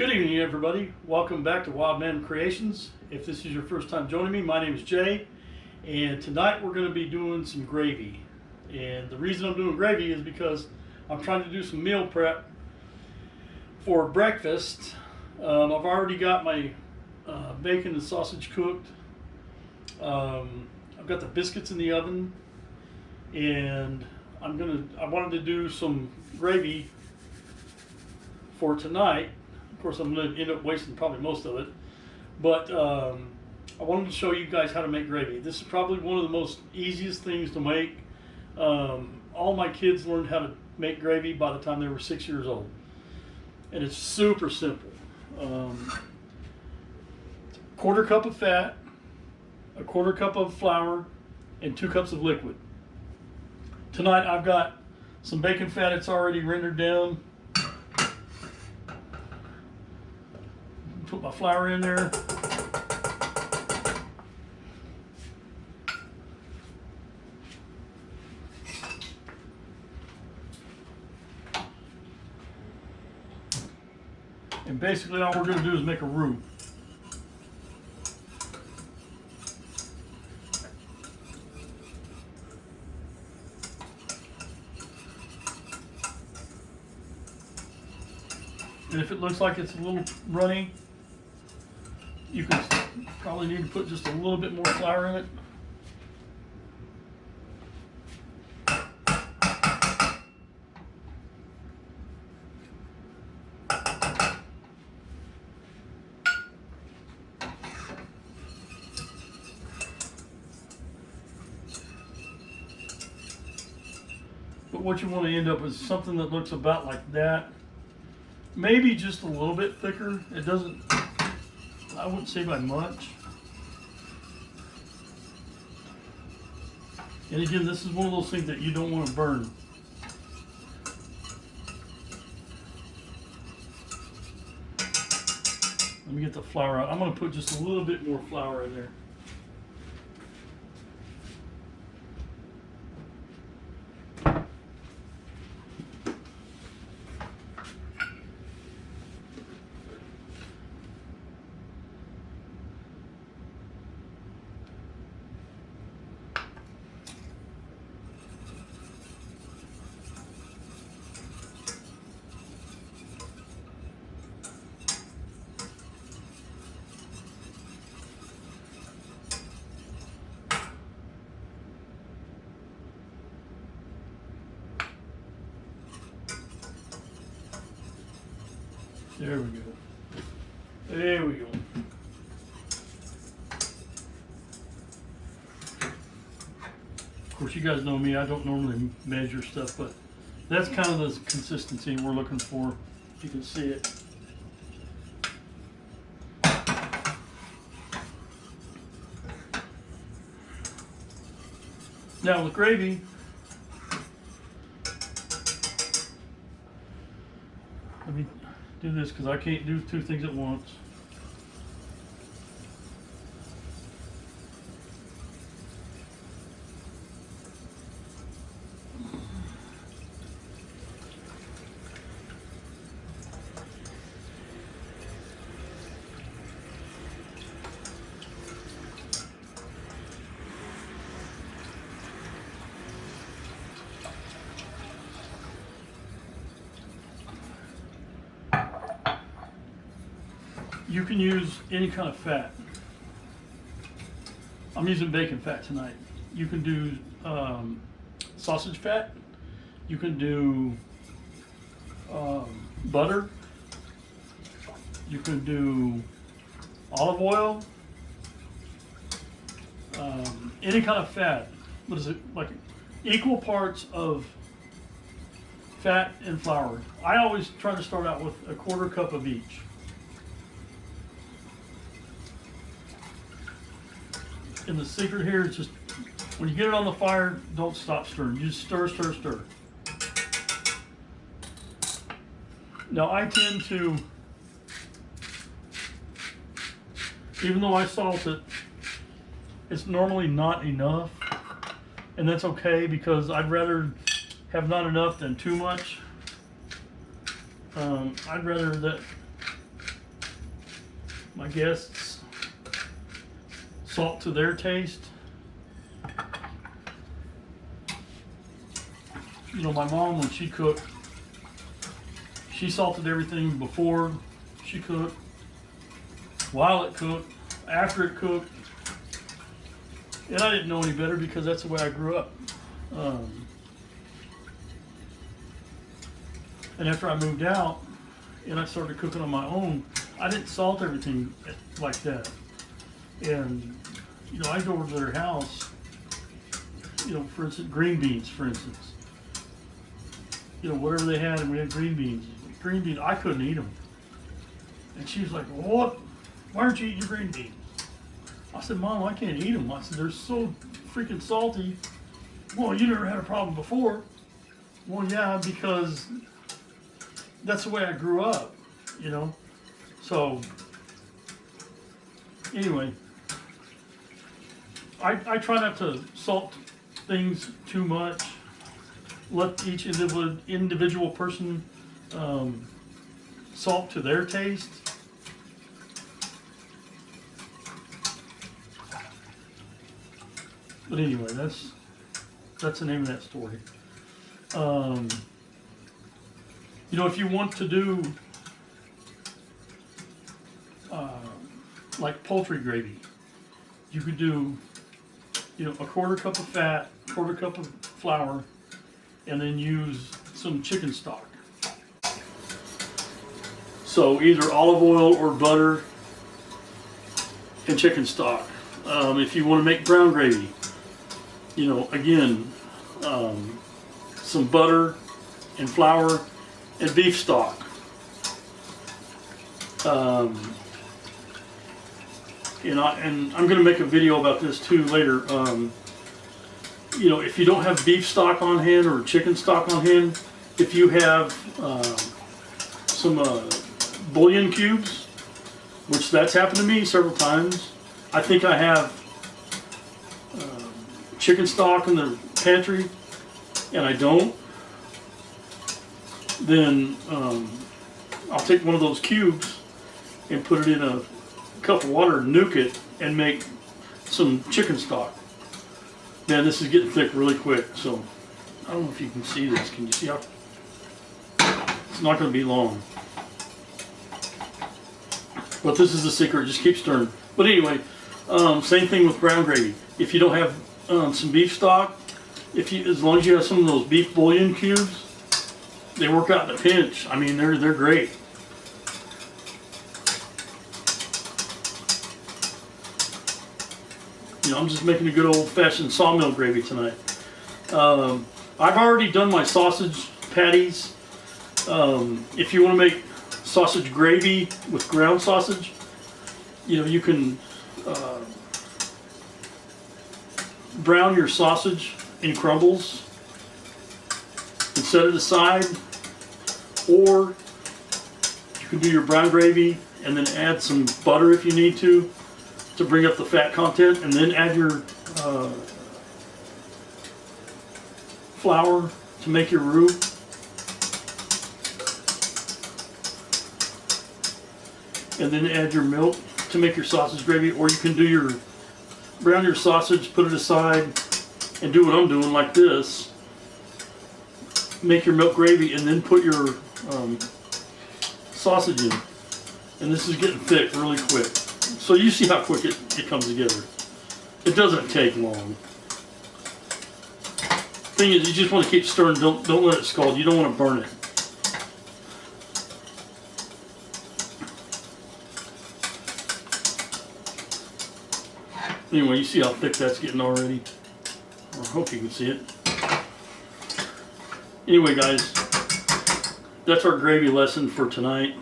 Good evening, everybody. Welcome back to Wild Man Creations. If this is your first time joining me, my name is Jay, and tonight we're going to be doing some gravy. And the reason I'm doing gravy is because I'm trying to do some meal prep for breakfast. I've already got my bacon and sausage cooked. I've got the biscuits in the oven, and I wanted to do some gravy for tonight. Of course, I'm going to end up wasting probably most of it, but I wanted to show you guys how to make gravy. This is probably one of the most easiest things to make. All my kids learned how to make gravy by the time they were 6 years old, and it's super simple. Quarter cup of fat, a quarter cup of flour, and 2 cups of liquid. Tonight I've got some bacon fat. It's already rendered down. Put my flour in there. And basically all we're going to do is make a roux. And if it looks like it's a little runny, you can probably need to put just a little bit more flour in it. But what you want to end up is something that looks about like that. Maybe just a little bit thicker. It doesn't, I wouldn't say by much. And again, this is one of those things that you don't want to burn. Let me get the flour out. I'm going to put just a little bit more flour in there. There we go. There we go. Of course, you guys know me. I don't normally measure stuff, but that's kind of the consistency we're looking for. You can see it. Now with gravy, let me do this because I can't do 2 things at once. You can use any kind of fat. I'm using bacon fat tonight. You can do sausage fat. You can do butter. You can do olive oil. Any kind of fat. What is it? Like equal parts of fat and flour. I always try to start out with a quarter cup of each. And the secret here is just when you get it on the fire, don't stop stirring. You just stir, stir, stir. Now I tend to, even though I salt it, it's normally not enough. And that's okay because I'd rather have not enough than too much. I'd rather that my guests salt to their taste. You know, my mom, when she cooked, she salted everything before she cooked, while it cooked, after it cooked. And I didn't know any better because that's the way I grew up. And after I moved out and I started cooking on my own, I didn't salt everything like that. And, you know, I'd go over to their house, you know, for instance, green beans, for instance. You know, whatever they had, and we had green beans. Green beans, I couldn't eat them. And she was like, "What? Why aren't you eating your green beans?" I said, "Mom, I can't eat them." I said, "They're so freaking salty." "Well, you never had a problem before." Well, yeah, because that's the way I grew up, you know. So, anyway, I try not to salt things too much. Let each individual person salt to their taste. But anyway, that's the name of that story. You know, if you want to do like poultry gravy, you could do, you know, a quarter cup of fat, quarter cup of flour, and then use some chicken stock. So either olive oil or butter and chicken stock. If you want to make brown gravy, you know, again, some butter and flour and beef stock. And I'm going to make a video about this too later. You know, if you don't have beef stock on hand or chicken stock on hand, if you have some bouillon cubes, which that's happened to me several times. I think I have chicken stock in the pantry and I don't, then I'll take one of those cubes and put it in a cup of water, nuke it, and make some chicken stock. Man, this is getting thick really quick, so I don't know if you can see this. Can you see how? It's not going to be long. But this is the secret, just keep stirring. But anyway, same thing with brown gravy. If you don't have some beef stock, as long as you have some of those beef bouillon cubes, they work out in a pinch. I mean, they're great. You know, I'm just making a good old-fashioned sawmill gravy tonight. I've already done my sausage patties. If you want to make sausage gravy with ground sausage, you know, you can brown your sausage in crumbles and set it aside, or you can do your brown gravy and then add some butter if you need to bring up the fat content, and then add your flour to make your roux. And then add your milk to make your sausage gravy, or you can do brown your sausage, put it aside, and do what I'm doing like this. Make your milk gravy and then put your sausage in. And this is getting thick really quick. So you see how quick it comes together. It doesn't take long. Thing is, you just want to keep stirring. Don't let it scald. You don't want to burn it. Anyway, you see how thick that's getting already? I hope you can see it. Anyway, guys, that's our gravy lesson for tonight.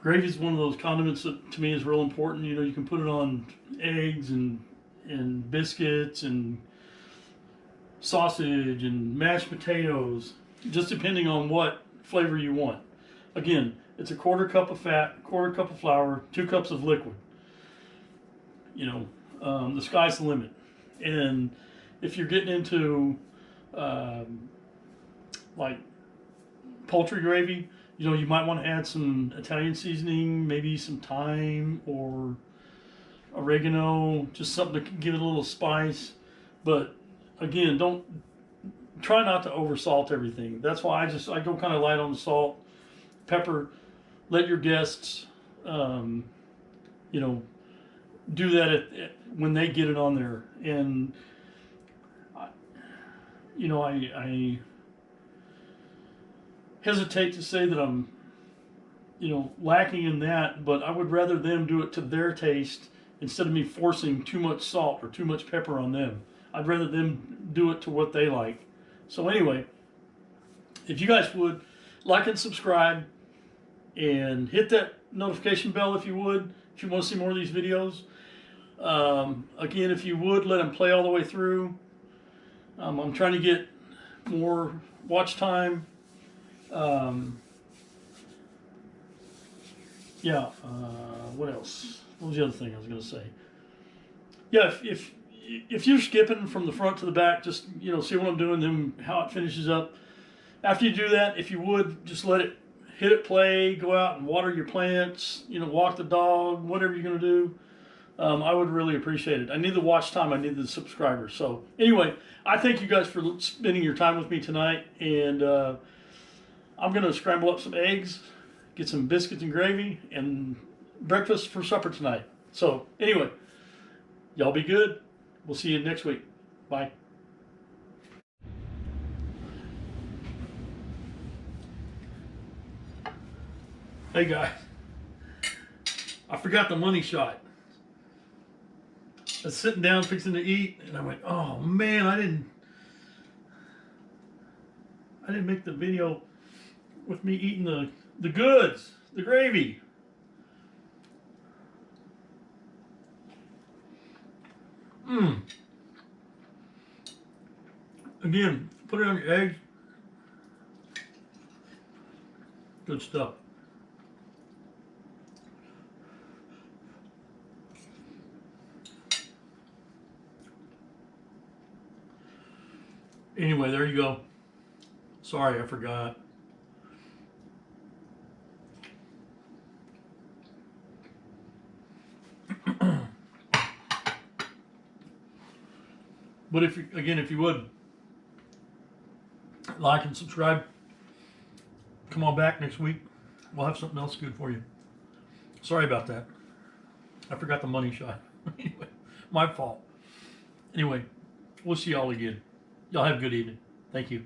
Gravy is one of those condiments that to me is real important. You know, you can put it on eggs and biscuits and sausage and mashed potatoes, just depending on what flavor you want. Again, it's a quarter cup of fat, quarter cup of flour, 2 cups of liquid. You know, the sky's the limit. And if you're getting into like poultry gravy, you know, you might want to add some Italian seasoning, maybe some thyme or oregano, just something to give it a little spice. But again, don't try not to over salt everything. That's why I go kind of light on the salt, pepper. Let your guests, you know, do that when they get it on there. And you know, I hesitate to say that I'm, you know, lacking in that, but I would rather them do it to their taste instead of me forcing too much salt or too much pepper on them. I'd rather them do it to what they like. So anyway, if you guys would like and subscribe and hit that notification bell if you would, if you want to see more of these videos. Again, if you would, let them play all the way through. I'm trying to get more watch time. Yeah, what else? What was the other thing I was going to say? Yeah, if you're skipping from the front to the back, just, you know, see what I'm doing, then how it finishes up. After you do that, if you would, just hit it play, go out and water your plants, you know, walk the dog, whatever you're going to do. I would really appreciate it. I need the watch time. I need the subscribers. So anyway, I thank you guys for spending your time with me tonight. And I'm going to scramble up some eggs, get some biscuits and gravy, and breakfast for supper tonight. So anyway, y'all be good. We'll see you next week. Bye. Hey guys, I forgot the money shot. I was sitting down fixing to eat, and I went, oh man, I didn't make the video with me eating the goods, the gravy. Again, put it on your eggs. Good stuff. Anyway, there you go. Sorry, I forgot. But if you would like and subscribe, come on back next week. We'll have something else good for you. Sorry about that. I forgot the money shot. Anyway, my fault. Anyway, we'll see y'all again. Y'all have a good evening. Thank you.